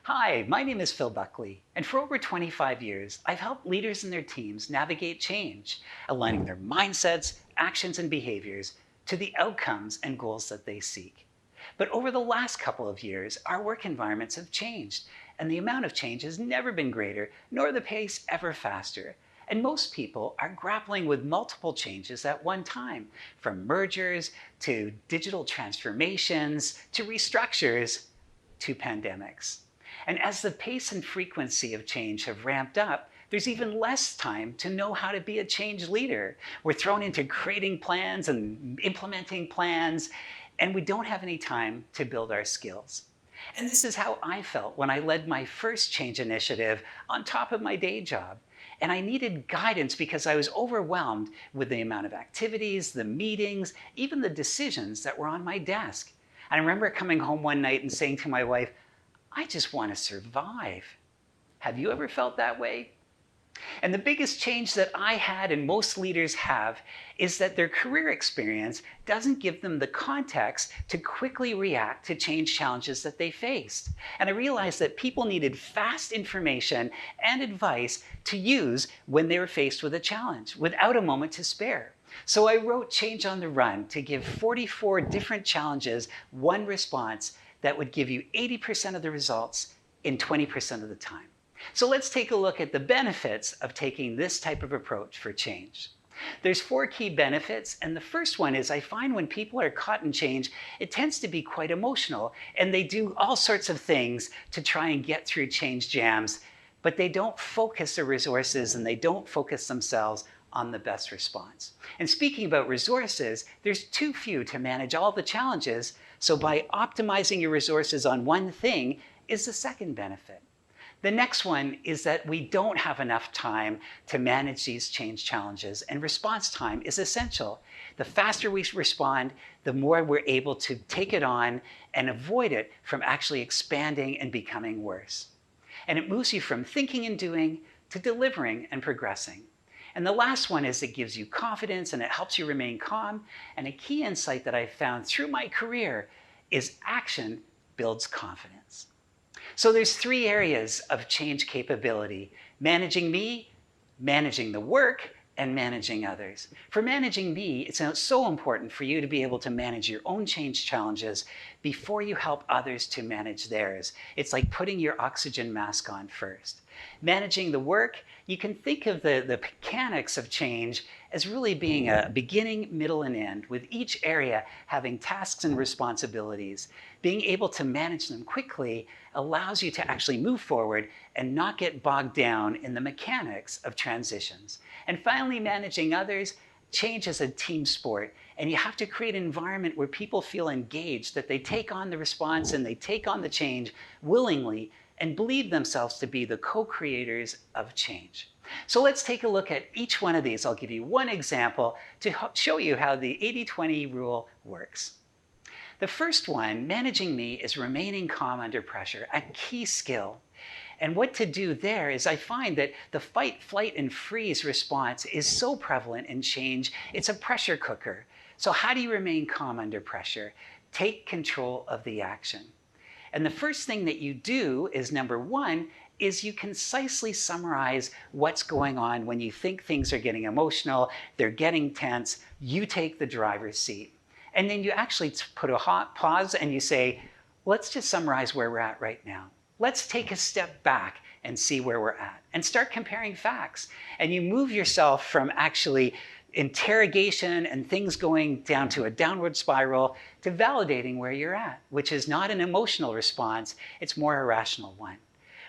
Hi, my name is Phil Buckley, and for over 25 years, I've helped leaders and their teams navigate change, aligning their mindsets, actions, and behaviors to the outcomes and goals that they seek. But over the last couple of years, our work environments have changed, and the amount of change has never been greater, nor the pace ever faster. And most people are grappling with multiple changes at one time, from mergers to digital transformations to restructures to pandemics. And as the pace and frequency of change have ramped up, there's even less time to know how to be a change leader. We're thrown into creating plans and implementing plans, and we don't have any time to build our skills. And this is how I felt when I led my first change initiative on top of my day job. And I needed guidance because I was overwhelmed with the amount of activities, the meetings, even the decisions that were on my desk. I remember coming home one night and saying to my wife, I just want to survive. Have you ever felt that way? And the biggest change that I had and most leaders have is that their career experience doesn't give them the context to quickly react to change challenges that they faced. And I realized that people needed fast information and advice to use when they were faced with a challenge without a moment to spare. So I wrote Change on the Run to give 44 different challenges one response that would give you 80% of the results in 20% of the time. So let's take a look at the benefits of taking this type of approach for change. There's 4 key benefits, and the first one is I find when people are caught in change, it tends to be quite emotional, and they do all sorts of things to try and get through change jams, but they don't focus their resources and they don't focus themselves on the best response. And speaking about resources, there's too few to manage all the challenges, so by optimizing your resources on one thing is the second benefit. The next one is that we don't have enough time to manage these change challenges, and response time is essential. The faster we respond, the more we're able to take it on and avoid it from actually expanding and becoming worse. And it moves you from thinking and doing to delivering and progressing. And the last one is it gives you confidence and it helps you remain calm. And a key insight that I've found through my career is action builds confidence. So there's 3 areas of change capability: managing me, managing the work, and managing others. For managing me, it's so important for you to be able to manage your own change challenges before you help others to manage theirs. It's like putting your oxygen mask on first. Managing the work, you can think of the mechanics of change as really being a beginning, middle, and end, with each area having tasks and responsibilities. Being able to manage them quickly allows you to actually move forward and not get bogged down in the mechanics of transitions. And finally, managing others, change is a team sport, and you have to create an environment where people feel engaged, that they take on the response and they take on the change willingly and believe themselves to be the co-creators of change. So let's take a look at each one of these. I'll give you one example to show you how the 80-20 rule works. The first one, managing me, is remaining calm under pressure, a key skill. And what to do there is I find that the fight, flight, and freeze response is so prevalent in change, it's a pressure cooker. So how do you remain calm under pressure? Take control of the action. And the first thing that you do is, number 1, is you concisely summarize what's going on when you think things are getting emotional, they're getting tense, you take the driver's seat. And then you actually put a pause and you say, let's just summarize where we're at right now. Let's take a step back and see where we're at and start comparing facts. And you move yourself from actually interrogation and things going down to a downward spiral to validating where you're at, which is not an emotional response, it's more a rational one.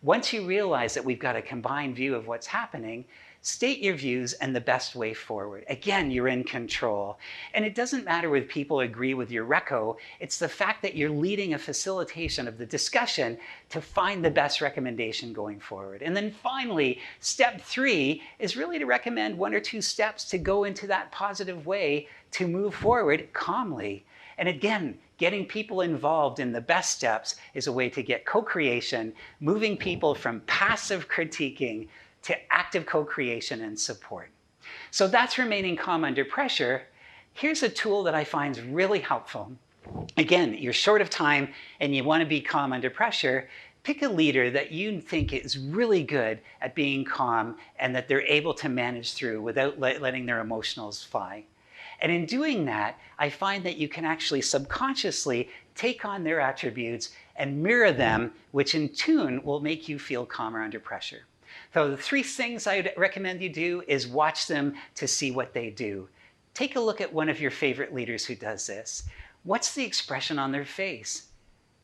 Once you realize that we've got a combined view of what's happening, state your views and the best way forward. Again, you're in control. And it doesn't matter whether people agree with your reco, it's the fact that you're leading a facilitation of the discussion to find the best recommendation going forward. And then finally, step 3 is really to recommend 1 or 2 steps to go into that positive way to move forward calmly. And again, getting people involved in the best steps is a way to get co-creation, moving people from passive critiquing to active co-creation and support. So that's remaining calm under pressure. Here's a tool that I find is really helpful. Again, you're short of time and you want to be calm under pressure. Pick a leader that you think is really good at being calm and that they're able to manage through without letting their emotionals fly. And in doing that, I find that you can actually subconsciously take on their attributes and mirror them, which in turn will make you feel calmer under pressure. So the 3 things I'd recommend you do is watch them to see what they do. Take a look at one of your favorite leaders who does this. What's the expression on their face?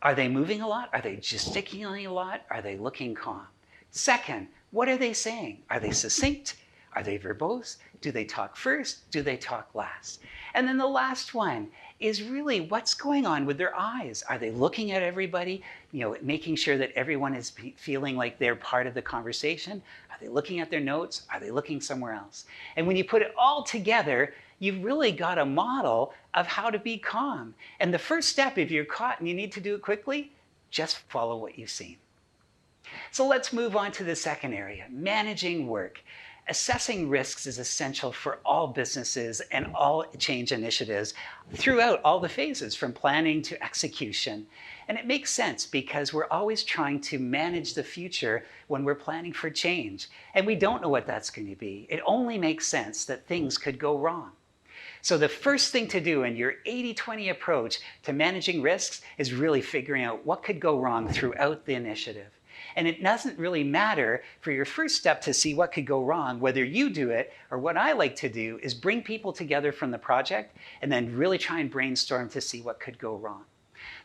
Are they moving a lot? Are they gesticulating a lot? Are they looking calm? Second, what are they saying? Are they succinct? Are they verbose? Do they talk first? Do they talk last? And then the last one is really what's going on with their eyes. Are they looking at everybody, making sure that everyone is feeling like they're part of the conversation? Are they looking at their notes? Are they looking somewhere else? And when you put it all together, you've really got a model of how to be calm. And the first step, if you're caught and you need to do it quickly, just follow what you've seen. So let's move on to the second area, managing work. Assessing risks is essential for all businesses and all change initiatives throughout all the phases, from planning to execution. And it makes sense because we're always trying to manage the future when we're planning for change. And we don't know what that's going to be. It only makes sense that things could go wrong. So the first thing to do in your 80-20 approach to managing risks is really figuring out what could go wrong throughout the initiative. And it doesn't really matter for your first step to see what could go wrong, whether you do it or what I like to do is bring people together from the project and then really try and brainstorm to see what could go wrong.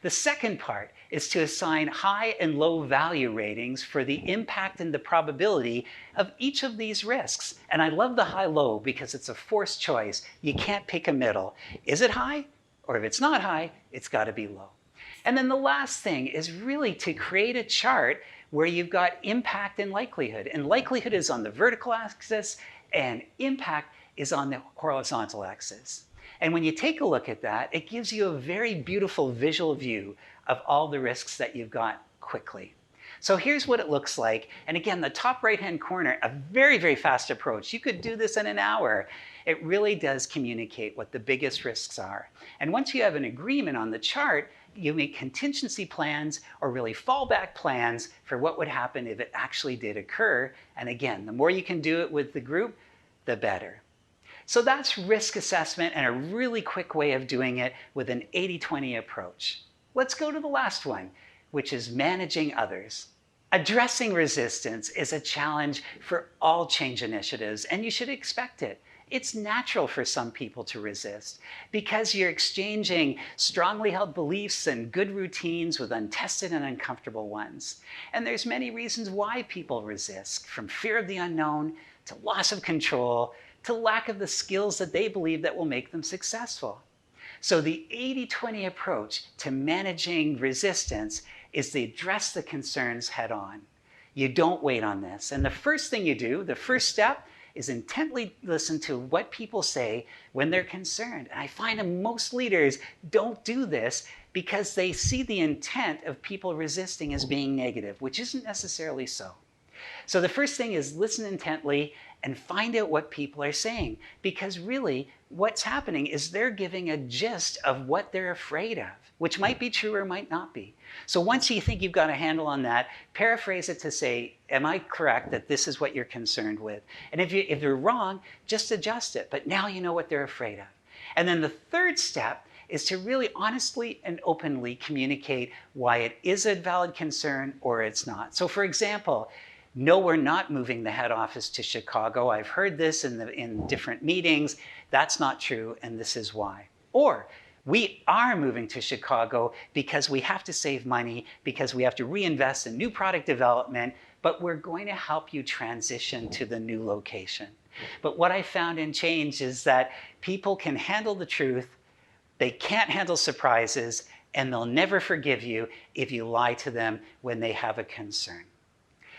The second part is to assign high and low value ratings for the impact and the probability of each of these risks. And I love the high-low because it's a forced choice. You can't pick a middle. Is it high? Or if it's not high, it's got to be low. And then the last thing is really to create a chart where you've got impact and likelihood. And likelihood is on the vertical axis and impact is on the horizontal axis. And when you take a look at that, it gives you a very beautiful visual view of all the risks that you've got quickly. So here's what it looks like. And again, the top right-hand corner, a very, very fast approach. You could do this in an hour. It really does communicate what the biggest risks are. And once you have an agreement on the chart, you make contingency plans or really fallback plans for what would happen if it actually did occur. And again, the more you can do it with the group, the better. So that's risk assessment and a really quick way of doing it with an 80-20 approach. Let's go to the last one, which is managing others. Addressing resistance is a challenge for all change initiatives, and you should expect it. It's natural for some people to resist because you're exchanging strongly held beliefs and good routines with untested and uncomfortable ones. And there's many reasons why people resist, from fear of the unknown to loss of control to lack of the skills that they believe that will make them successful. So the 80-20 approach to managing resistance is to address the concerns head on. You don't wait on this. And the first thing you do, the first step, is intently listen to what people say when they're concerned. And I find that most leaders don't do this because they see the intent of people resisting as being negative, which isn't necessarily so. So the first thing is listen intently and find out what people are saying, because really what's happening is they're giving a gist of what they're afraid of, which might be true or might not be. So once you think you've got a handle on that, paraphrase it to say, am I correct that this is what you're concerned with? And if they're wrong, just adjust it. But now you know what they're afraid of. And then the third step is to really honestly and openly communicate why it is a valid concern or it's not. So for example, no, we're not moving the head office to Chicago. I've heard this in different meetings. That's not true, and this is why. Or we are moving to Chicago because we have to save money, because we have to reinvest in new product development, but we're going to help you transition to the new location. But what I found in change is that people can handle the truth, they can't handle surprises, and they'll never forgive you if you lie to them when they have a concern.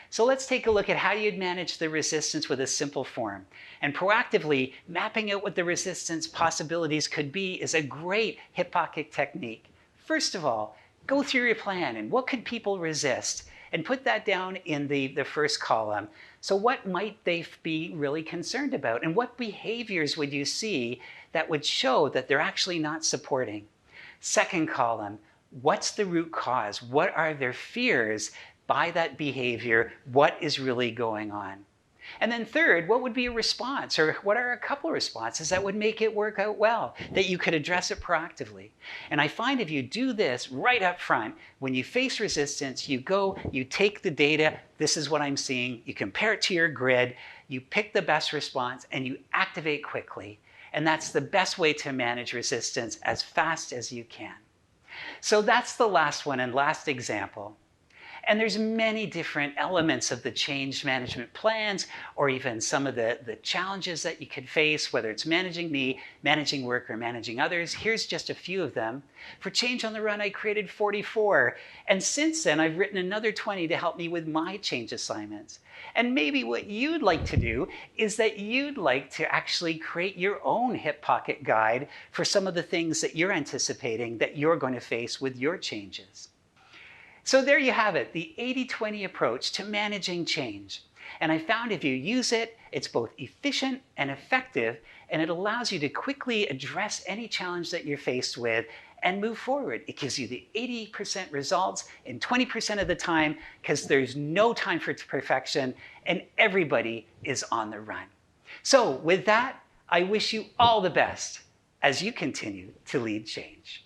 So let's take a look at how you'd manage the resistance with a simple form. And proactively mapping out what the resistance possibilities could be is a great hip pocket technique. First of all, go through your plan and what could people resist? And put that down in the first column. So what might they be really concerned about? And what behaviors would you see that would show that they're actually not supporting? Second column, what's the root cause? What are their fears by that behavior what is really going on. And then third, what would be a response, or what are a couple of responses that would make it work out well, that you could address it proactively? And I find if you do this right up front, when you face resistance, you go, you take the data, this is what I'm seeing, you compare it to your grid, you pick the best response, and you activate quickly. And that's the best way to manage resistance as fast as you can. So that's the last one and last example. And there's many different elements of the change management plans, or even some of the challenges that you could face, whether it's managing me, managing work, or managing others. Here's just a few of them. For Change on the Run, I created 44. And since then, I've written another 20 to help me with my change assignments. And maybe what you'd like to do is that you'd like to actually create your own hip pocket guide for some of the things that you're anticipating that you're going to face with your changes. So there you have it, the 80-20 approach to managing change. And I found if you use it, it's both efficient and effective, and it allows you to quickly address any challenge that you're faced with and move forward. It gives you the 80% results in 20% of the time, because there's no time for perfection and everybody is on the run. So with that, I wish you all the best as you continue to lead change.